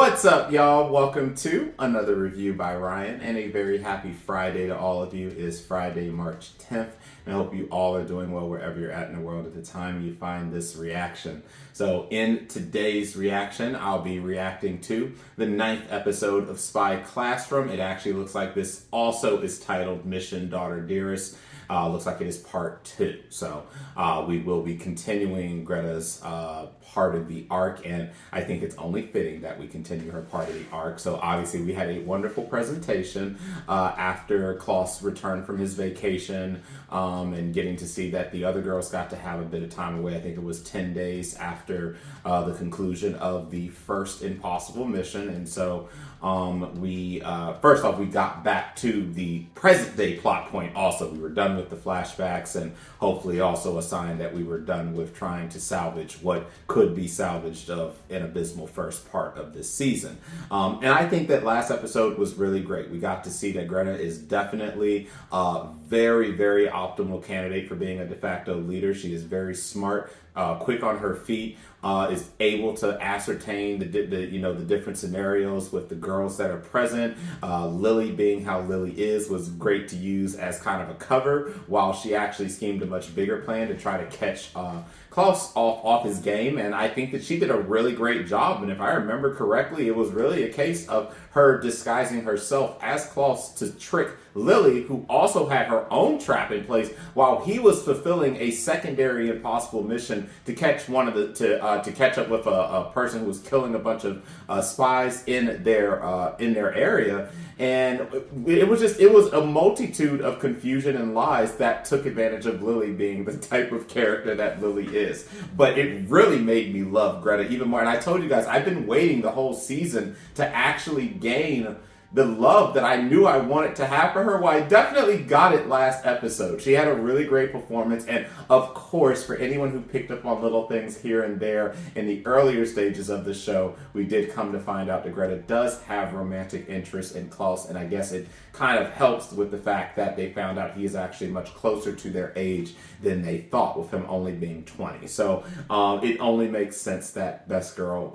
What's up, y'all? Welcome to another review by Ryan, and a very happy Friday to all of you. It is Friday, March 10th, and I hope you all are doing well wherever you're at in the world at the time you find this reaction. So in today's reaction, I'll be reacting to the 9th episode of Spy Classroom. It actually looks like this also is titled Mission Daughter Dearest. Looks like it is part 2. So we will be continuing Greta's part of the arc, and I think it's only fitting that we continue her part of the arc. So obviously we had a wonderful presentation after Klaus returned from his vacation, and getting to see that the other girls got to have a bit of time away. I think it was 10 days after the conclusion of the first impossible mission. And so we first off, we got back to the present day plot point. Also, we were done with the flashbacks, and hopefully also a sign that we were done with trying to salvage what could be salvaged of an abysmal first part of this season. And I think that last episode was really great. We got to see that Greta is definitely a very, very optimal candidate for being a de facto leader. She is very smart, quick on her feet, is able to ascertain the different scenarios with the girls that are present. Lily, being how Lily is, was great to use as kind of a cover while she actually schemed a much bigger plan to try to catch Klaus off his game. And I think that she did a really great job. And if I remember correctly, it was really a case of her disguising herself as Klaus to trick Lily, who also had her own trap in place while he was fulfilling a secondary impossible mission to catch to catch up with a person who was killing a bunch of spies in their area. And it was a multitude of confusion and lies that took advantage of Lily being the type of character that Lily is. But it really made me love Greta even more. And I told you guys, I've been waiting the whole season to actually gain the love that I knew I wanted to have for her. Well, I definitely got it last episode. She had a really great performance. And of course, for anyone who picked up on little things here and there in the earlier stages of the show, we did come to find out that Greta does have romantic interest in Klaus. And I guess it kind of helps with the fact that they found out he is actually much closer to their age than they thought, with him only being 20. So it only makes sense that Best Girl,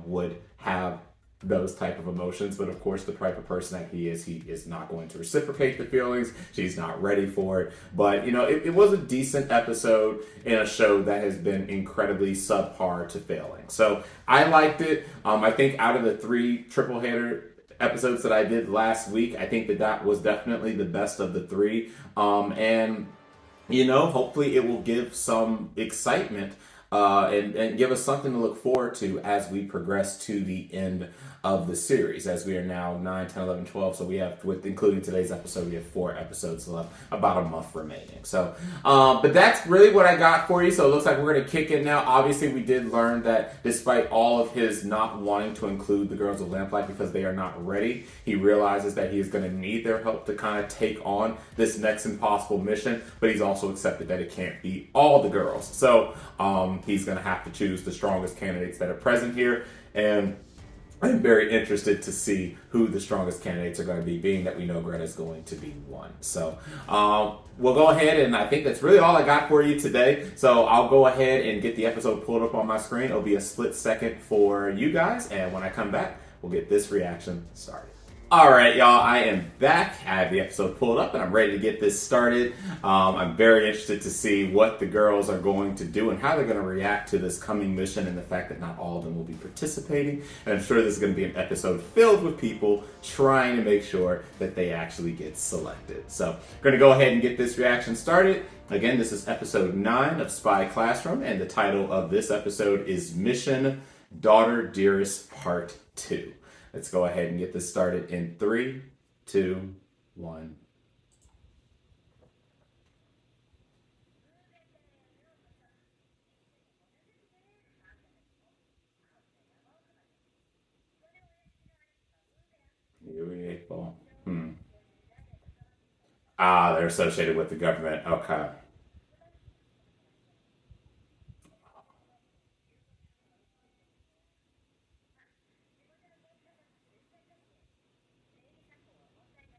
would have those type of emotions. But of course, the type of person that he is not going to reciprocate the feelings. She's not ready for it. But it was a decent episode in a show that has been incredibly subpar to failing. So I liked it. I think out of the 3 triple header episodes that I did last week, I think that was definitely the best of the 3. And hopefully it will give some excitement and give us something to look forward to as we progress to the end of the series, as we are now 9, 10, 11, 12. So we have, with including today's episode, we have 4 episodes left, about a month remaining. So, but that's really what I got for you. So it looks like we're going to kick in now. Obviously, we did learn that despite all of his not wanting to include the Girls of Lamplight because they are not ready, he realizes that he is going to need their help to kind of take on this next impossible mission. But he's also accepted that it can't be all the girls. So he's going to have to choose the strongest candidates that are present here. And I'm very interested to see who the strongest candidates are going to be, being that we know Greta is going to be one. So we'll go ahead, and I think that's really all I got for you today. So I'll go ahead and get the episode pulled up on my screen. It'll be a split second for you guys, and when I come back, we'll get this reaction started. All right, y'all, I am back. I have the episode pulled up and I'm ready to get this started. I'm very interested to see what the girls are going to do and how they're going to react to this coming mission, and the fact that not all of them will be participating. And I'm sure this is going to be an episode filled with people trying to make sure that they actually get selected. So we're going to go ahead and get this reaction started. Again, this is episode 9 of Spy Classroom, and the title of this episode is Mission Daughter Dearest Part 2. Let's go ahead and get this started in 3, 2, 1. Eight ball. Ah, they're associated with the government. Okay.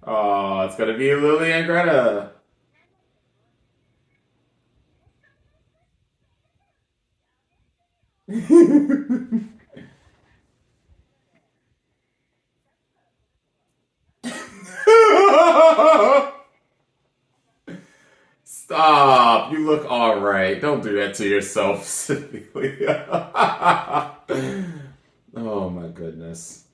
Oh, it's gonna be Lily and Greta. Stop. You look all right. Don't do that to yourself, Cecilia. Oh my goodness.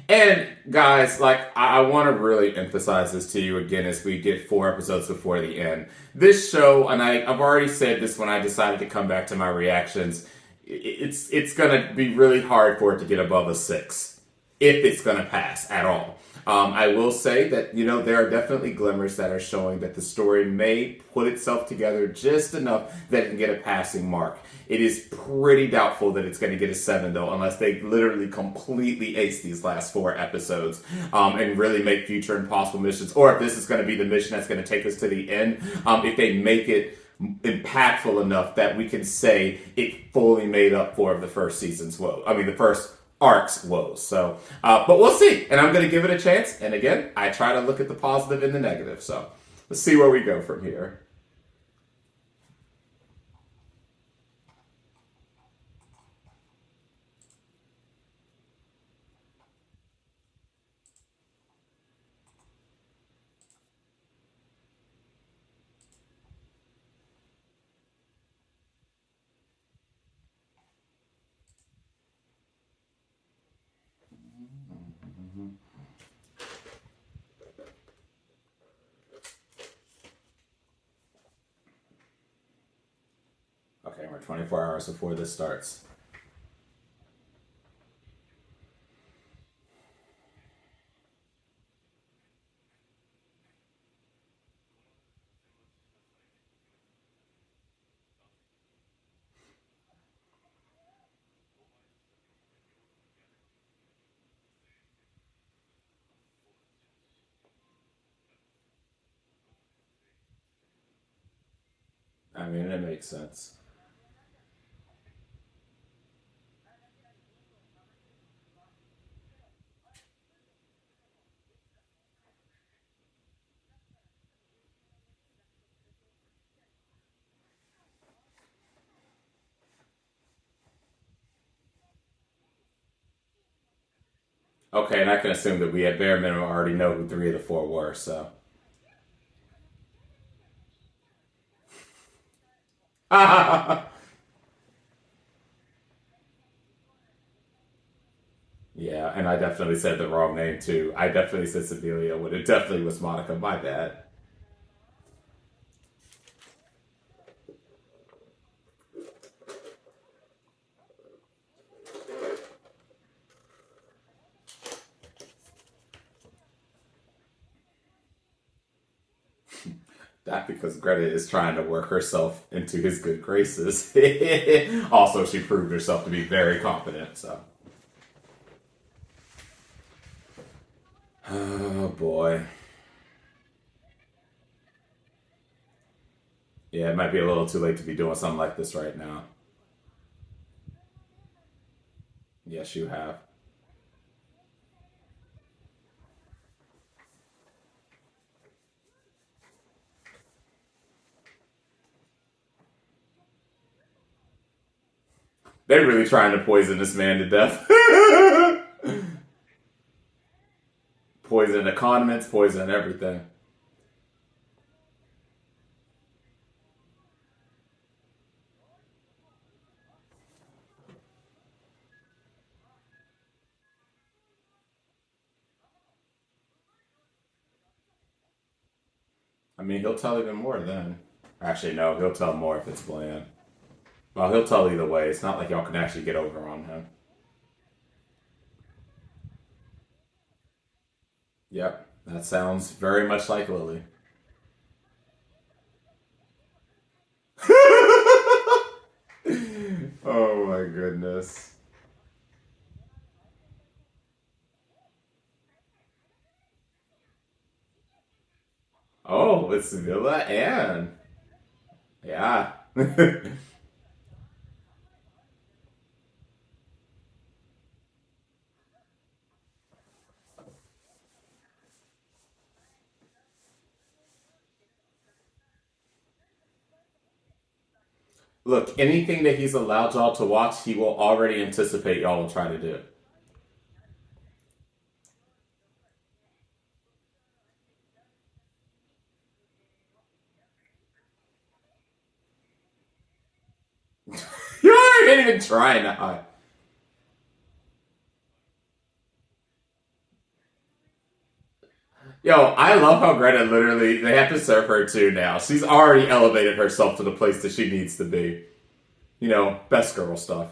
And guys, like I want to really emphasize this to you again as we get 4 episodes before the end. This show, and I've already said this when I decided to come back to my reactions, it's gonna be really hard for it to get above a 6 if it's gonna pass at all. I will say that, there are definitely glimmers that are showing that the story may put itself together just enough that it can get a passing mark. It is pretty doubtful that it's going to get a 7, though, unless they literally completely ace these last 4 episodes and really make future impossible missions, or if this is going to be the mission that's going to take us to the end, if they make it impactful enough that we can say it fully made up for the first season's woes. I mean, the first arc's woes. So, but we'll see. And I'm going to give it a chance. And again, I try to look at the positive and the negative. So let's see where we go from here. Okay, we're 24 hours before this starts. I mean, it makes sense. Okay, and I can assume that we at bare minimum already know who 3 of the 4 were, so. Yeah, and I definitely said the wrong name too. I definitely said Sibelia when it definitely was Monica. My bad. That because Greta is trying to work herself into his good graces. Also, she proved herself to be very competent, so. Oh boy. Yeah, it might be a little too late to be doing something like this right now. Yes, you have. They're really trying to poison this man to death. Poison the condiments, poison everything. I mean, he'll tell even more then. Actually, no, he'll tell more if it's bland. Well, he'll tell either way. It's not like y'all can actually get over on him. Yep, that sounds very much like Lily. Oh my goodness. Oh, it's Villa Ann. Yeah. Look, anything that he's allowed y'all to watch, he will already anticipate y'all will try to do. ain't even trying to hide. Yo, I love how Greta literally, they have to serve her too now. She's already elevated herself to the place that she needs to be. You know, best girl stuff.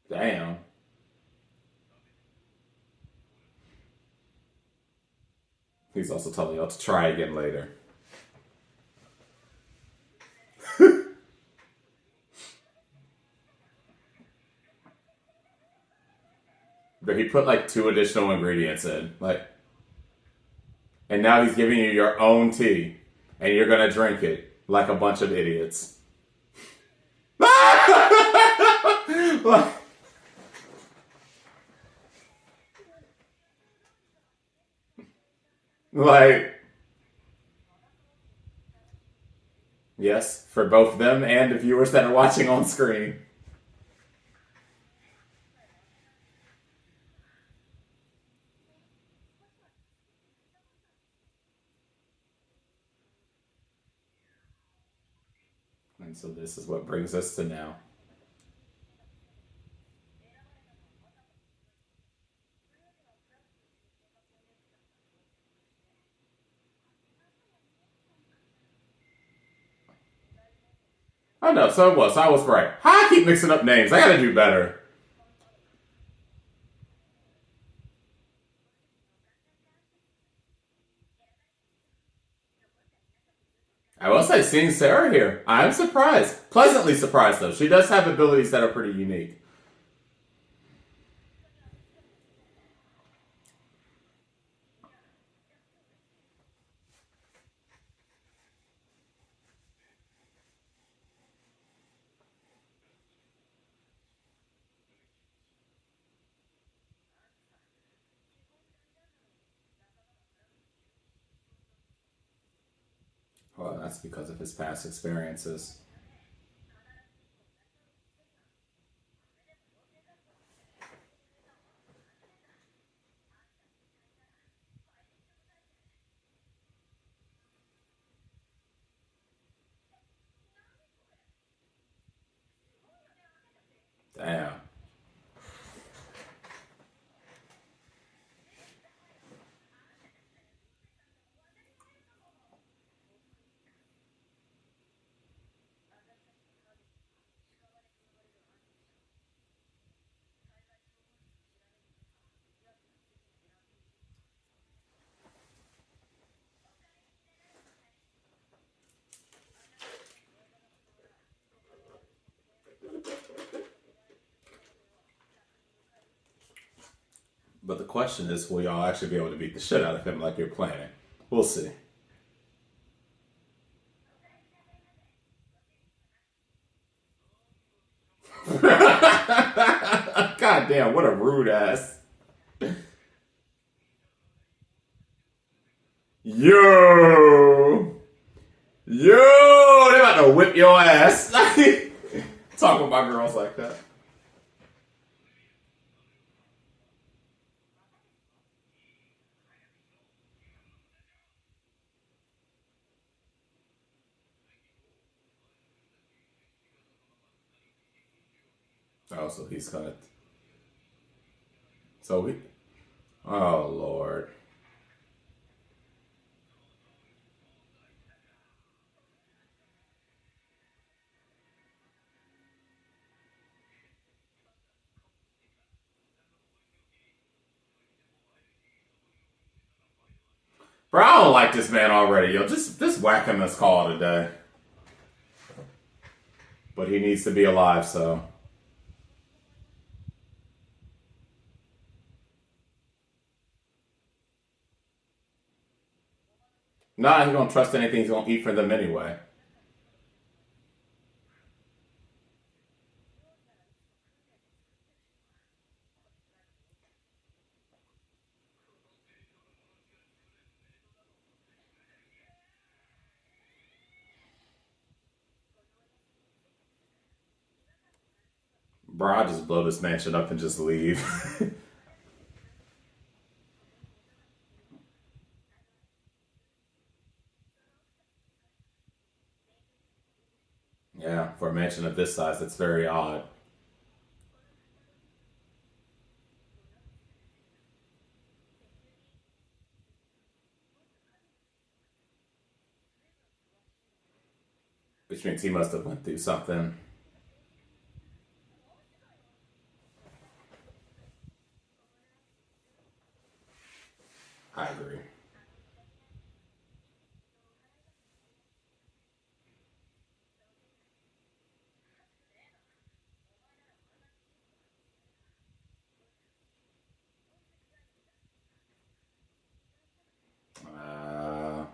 Damn. He's also telling y'all to try again later. But he put like two additional ingredients in. Like, and now he's giving you your own tea. And you're gonna drink it like a bunch of idiots. like, like, yes, for both them and the viewers that are watching on screen. And so this is what brings us to now. Oh no, so it was. I was right. How I keep mixing up names? I gotta do better. I will say, seeing Sarah here, I'm surprised. Pleasantly surprised, though. She does have abilities that are pretty unique. Well, that's because of his past experiences. Damn. But the question is, will y'all actually be able to beat the shit out of him like you're planning? We'll see. God damn, what a rude ass. Yo! Yo! They about to whip your ass. Talk with my girls like that. Oh, so he's gonna. So we. Oh, Lord. Bro, I don't like this man already, yo. Just whack him this call today. But he needs to be alive, so. Nah, he don't trust anything he's gonna eat for them anyway. Bro, I'll just blow this mansion up and just leave. Yeah, for a mansion of this size, that's very odd. Which means he must have went through something. I agree. Uh,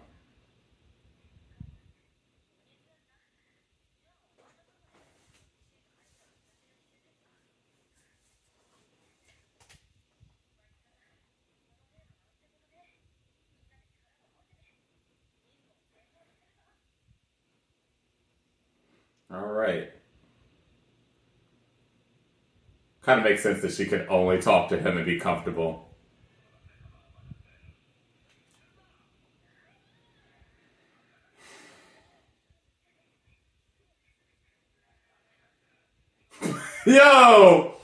all right. Kind of makes sense that she could only talk to him and be comfortable. Yo!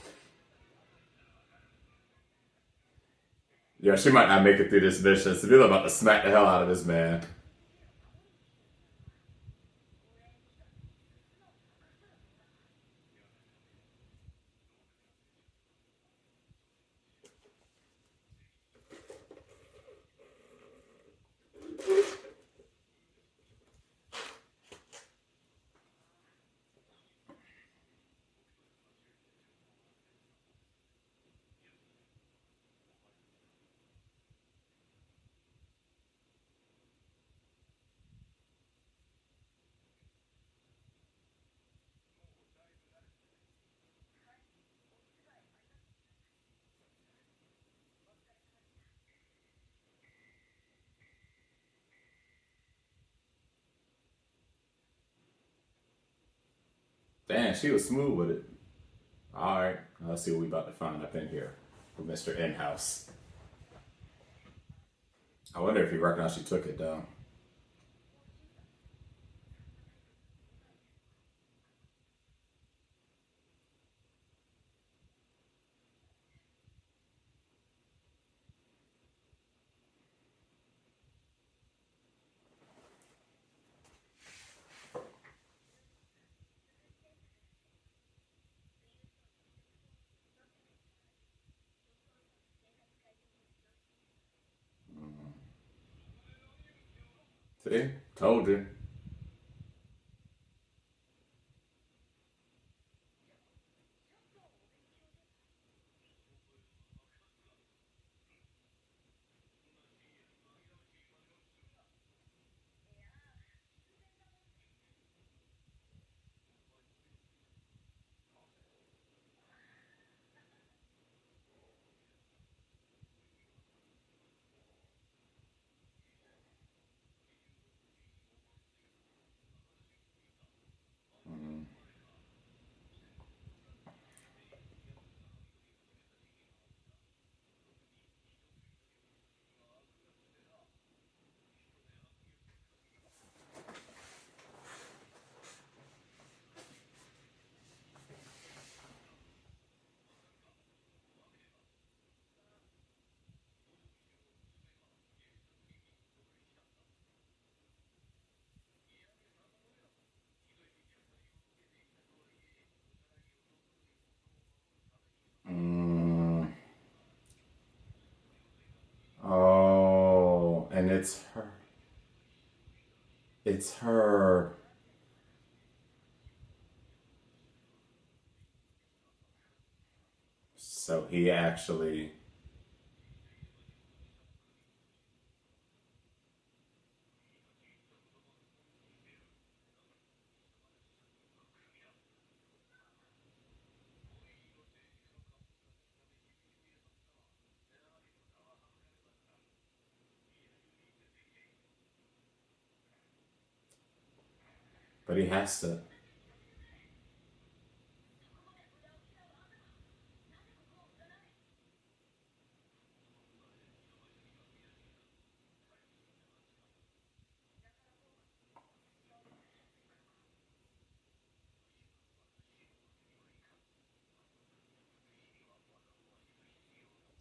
Yeah, she might not make it through this mission. Sevilla about to smack the hell out of this man. Damn, she was smooth with it. All right, let's see what we about to find up in here with Mr. In-House. I wonder if he recognized she took it though. See, told you. Mm. Oh, and it's her. It's her. So he actually, but he has to.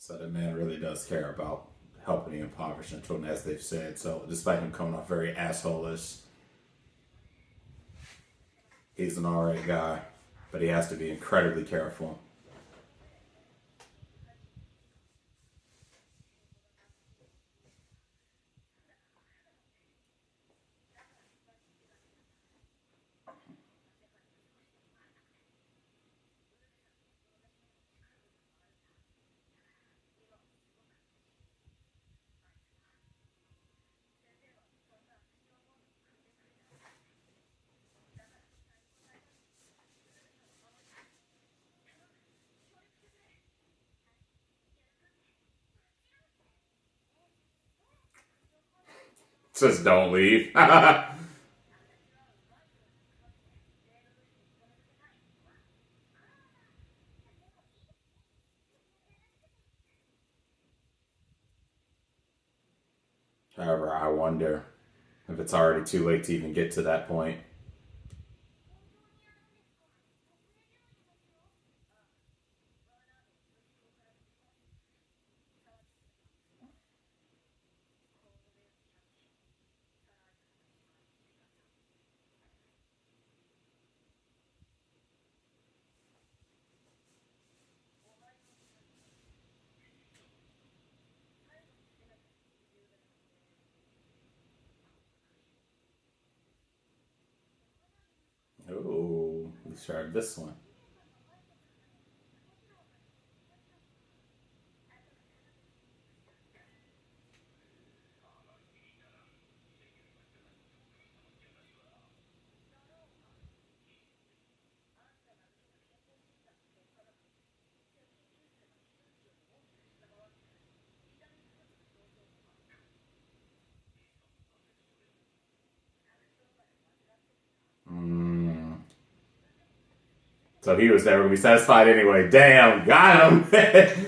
So the man really does care about helping the impoverished and children, as they've said. So despite him coming off very assholish, he's an alright guy, but he has to be incredibly careful. Just don't leave. However, I wonder if it's already too late to even get to that point. Oh, we started this one. Mm. So he was never going to be satisfied anyway. Damn, got him.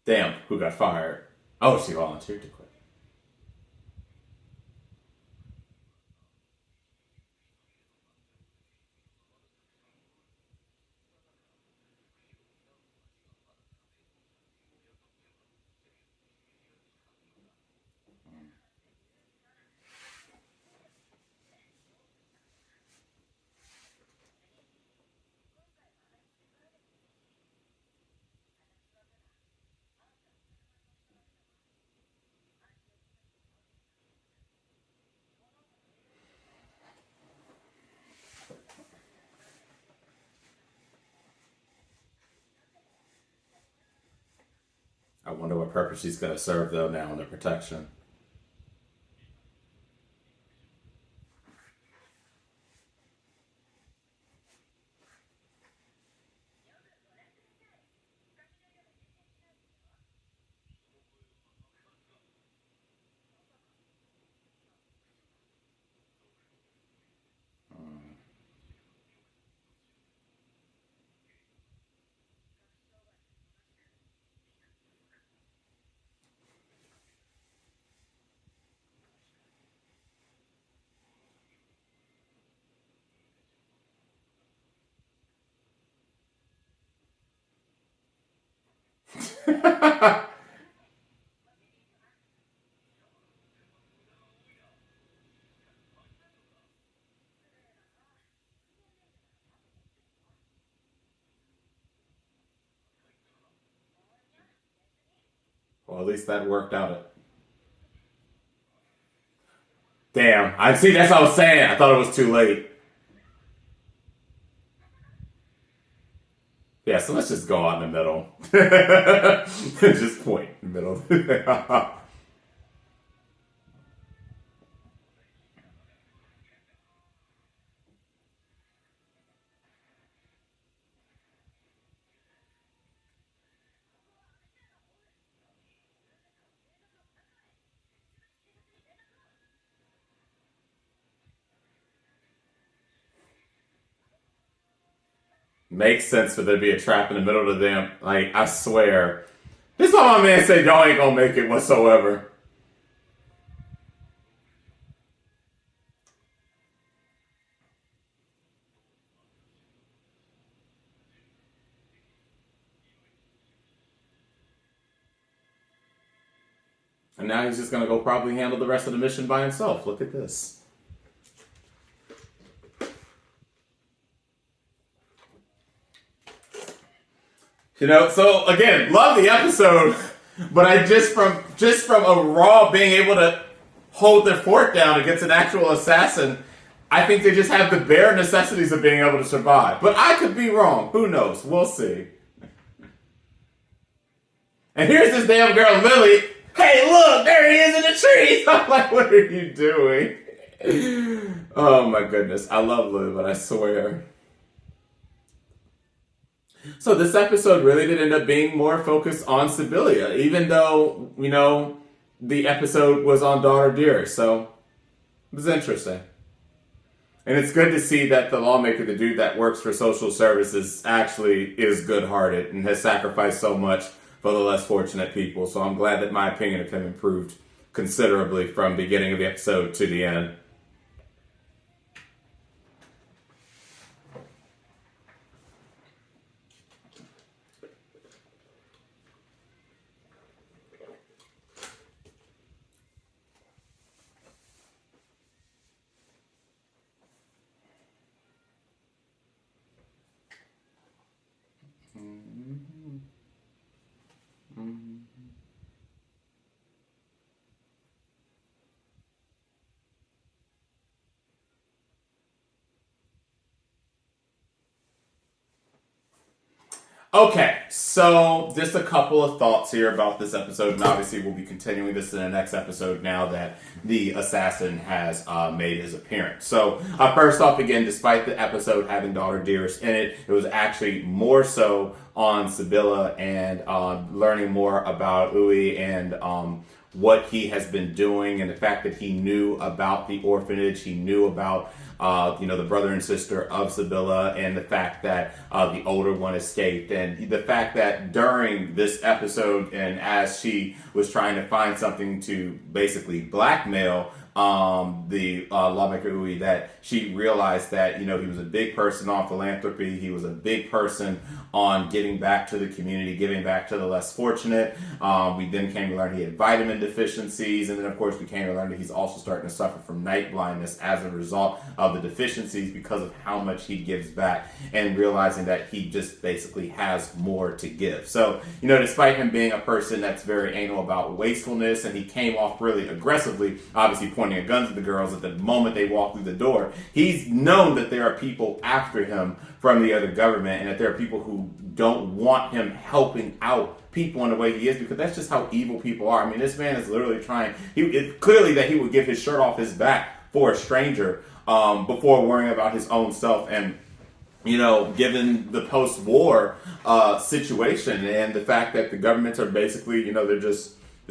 Damn, who got fired? Oh, she volunteered to quit. I wonder what purpose she's going to serve, though, now in the protection. Well, at least that worked out. Damn. I see. That's what I was saying. I thought it was too late. Yeah, so let's just go out in the middle. Just point in the middle. Makes sense for there to be a trap in the middle of them. Like, I swear. This is why my man said y'all ain't gonna make it whatsoever. And now he's just gonna go probably handle the rest of the mission by himself. Look at this. You know, so again, love the episode, but I just from a raw being able to hold their fort down against an actual assassin, I think they just have the bare necessities of being able to survive. But I could be wrong. Who knows? We'll see. And here's this damn girl, Lily. Hey, look, there he is in the trees. I'm like, what are you doing? Oh my goodness. I love Lily, but I swear. So this episode really did end up being more focused on Sibylla, even though, you know, the episode was on daughter Dearest. So it was interesting. And it's good to see that the lawmaker, the dude that works for social services, actually is good-hearted and has sacrificed so much for the less fortunate people. So I'm glad that my opinion of him improved considerably from the beginning of the episode to the end. Okay, so just a couple of thoughts here about this episode, and obviously we'll be continuing this in the next episode now that the assassin has made his appearance. So, first off, again, despite the episode having daughter Dearest in it, it was actually more so on Sibylla and learning more about Uwe and what he has been doing, and the fact that he knew about the orphanage, he knew about the brother and sister of Sibylla, and the fact that the older one escaped, and the fact that during this episode, and as she was trying to find something to basically blackmail the lawmaker Uwe, that she realized that, you know, he was a big person on philanthropy, he was a big person on giving back to the community, giving back to the less fortunate. We then came to learn he had vitamin deficiencies, and then of course we came to learn that he's also starting to suffer from night blindness as a result of the deficiencies because of how much he gives back, and realizing that he just basically has more to give. So, you know, despite him being a person that's very anal about wastefulness, and he came off really aggressively, obviously pointing a gun at the girls at the moment they walk through the door, he's known that there are people after him from the other government, and that there are people who don't want him helping out people in the way he is, because that's just how evil people are. I mean, this man is literally trying, it's clearly that he would give his shirt off his back for a stranger before worrying about his own self. And, you know, given the post-war situation and the fact that the governments are basically, you know, they're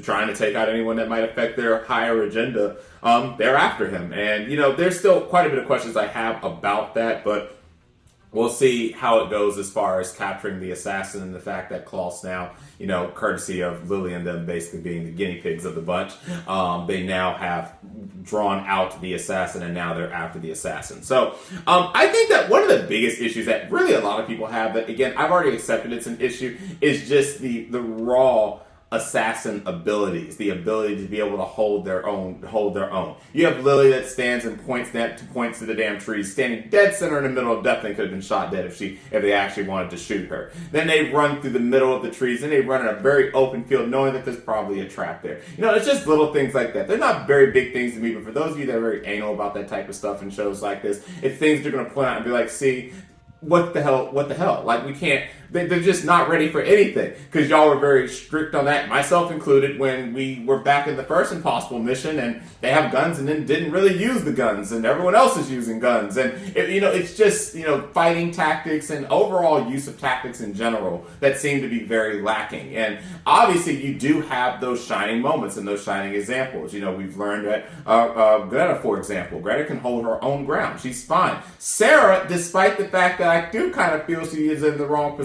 trying to take out anyone that might affect their higher agenda, they're after him. And, you know, there's still quite a bit of questions I have about that, but we'll see how it goes as far as capturing the assassin, and the fact that Klaus now, you know, courtesy of Lily and them basically being the guinea pigs of the bunch, they now have drawn out the assassin, and now they're after the assassin. So I think that one of the biggest issues that really a lot of people have, that again, I've already accepted it's an issue, is just the raw assassin abilities, the ability to be able to hold their own. You have Lily that stands and points to the damn trees, standing dead center in the middle of definitely could have been shot dead if they actually wanted to shoot her. Then they run through the middle of the trees, and they run in a very open field, knowing that there's probably a trap there. It's just little things like that. They're not very big things to me, but for those of you that are very anal about that type of stuff in shows like this, it's things you're going to point out and be like, see, what the hell? Like, we can't, they're just not ready for anything, because y'all were very strict on that, myself included, when we were back in the first Impossible mission, and they have guns and then didn't really use the guns, and everyone else is using guns, and it's just, fighting tactics and overall use of tactics in general that seem to be very lacking. And obviously you do have those shining moments and those shining examples. We've learned that Greta, for example, Greta can hold her own ground. She's fine. Sarah, despite the fact that I do kind of feel she is in the wrong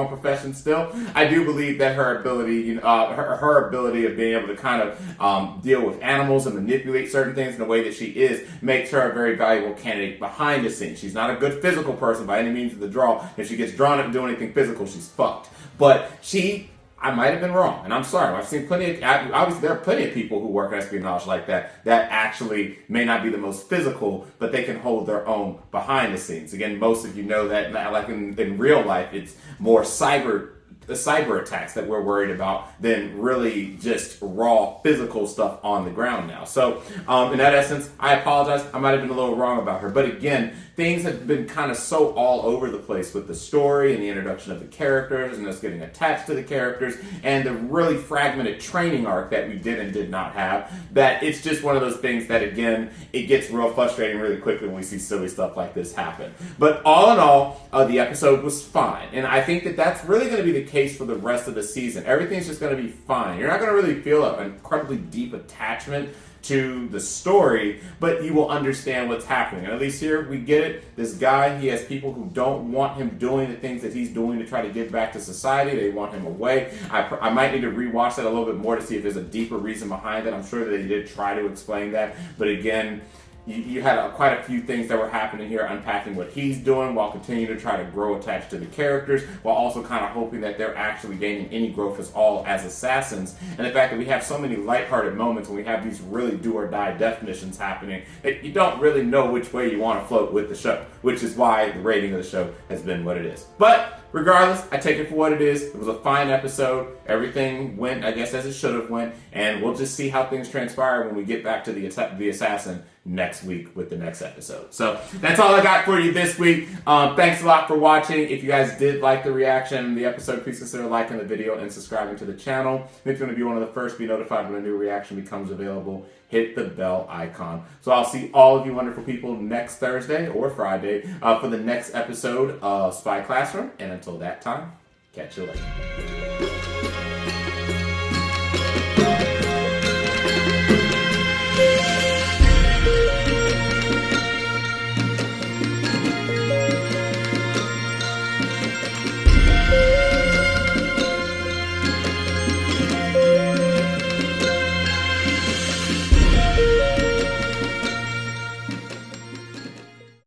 profession still, I do believe that her ability, her ability of being able to kind of deal with animals and manipulate certain things in the way that she is makes her a very valuable candidate behind the scenes. She's not a good physical person by any means of the draw. If she gets drawn up and doing anything physical, she's fucked. But I might have been wrong, and I'm sorry. I've seen obviously there are plenty of people who work in espionage like that actually may not be the most physical, but they can hold their own behind the scenes. Again, most of you know that, like in real life, it's more cyber attacks that we're worried about than really just raw physical stuff on the ground now. So in that essence, I apologize. I might have been a little wrong about her. But again, things have been kind of so all over the place with the story and the introduction of the characters and us getting attached to the characters and the really fragmented training arc that we did and did not have, that it's just one of those things that, again, it gets real frustrating really quickly when we see silly stuff like this happen. But all in all, the episode was fine. And I think that that's really going to be the case for the rest of the season. Everything's just going to be fine. You're not going to really feel an incredibly deep attachment to the story, but you will understand what's happening. And at least here, we get it. This guy, he has people who don't want him doing the things that he's doing to try to get back to society. They want him away. I might need to rewatch that a little bit more to see if there's a deeper reason behind it. I'm sure that they did try to explain that. But again, you had quite a few things that were happening here, unpacking what he's doing while continuing to try to grow attached to the characters, while also kind of hoping that they're actually gaining any growth as assassins. And the fact that we have so many lighthearted moments when we have these really do-or-die definitions happening that you don't really know which way you want to float with the show, which is why the rating of the show has been what it is. But regardless, I take it for what it is. It was a fine episode. Everything went, I guess, as it should have went. And we'll just see how things transpire when we get back to the assassin next week with the next episode. So that's all I got for you this week. Thanks a lot for watching. If you guys did like the reaction, the episode, please consider liking the video and subscribing to the channel. And if you want to be one of the first to be notified when a new reaction becomes available, hit the bell icon. So I'll see all of you wonderful people next Thursday or Friday for the next episode of Spy Classroom. And until that time, catch you later.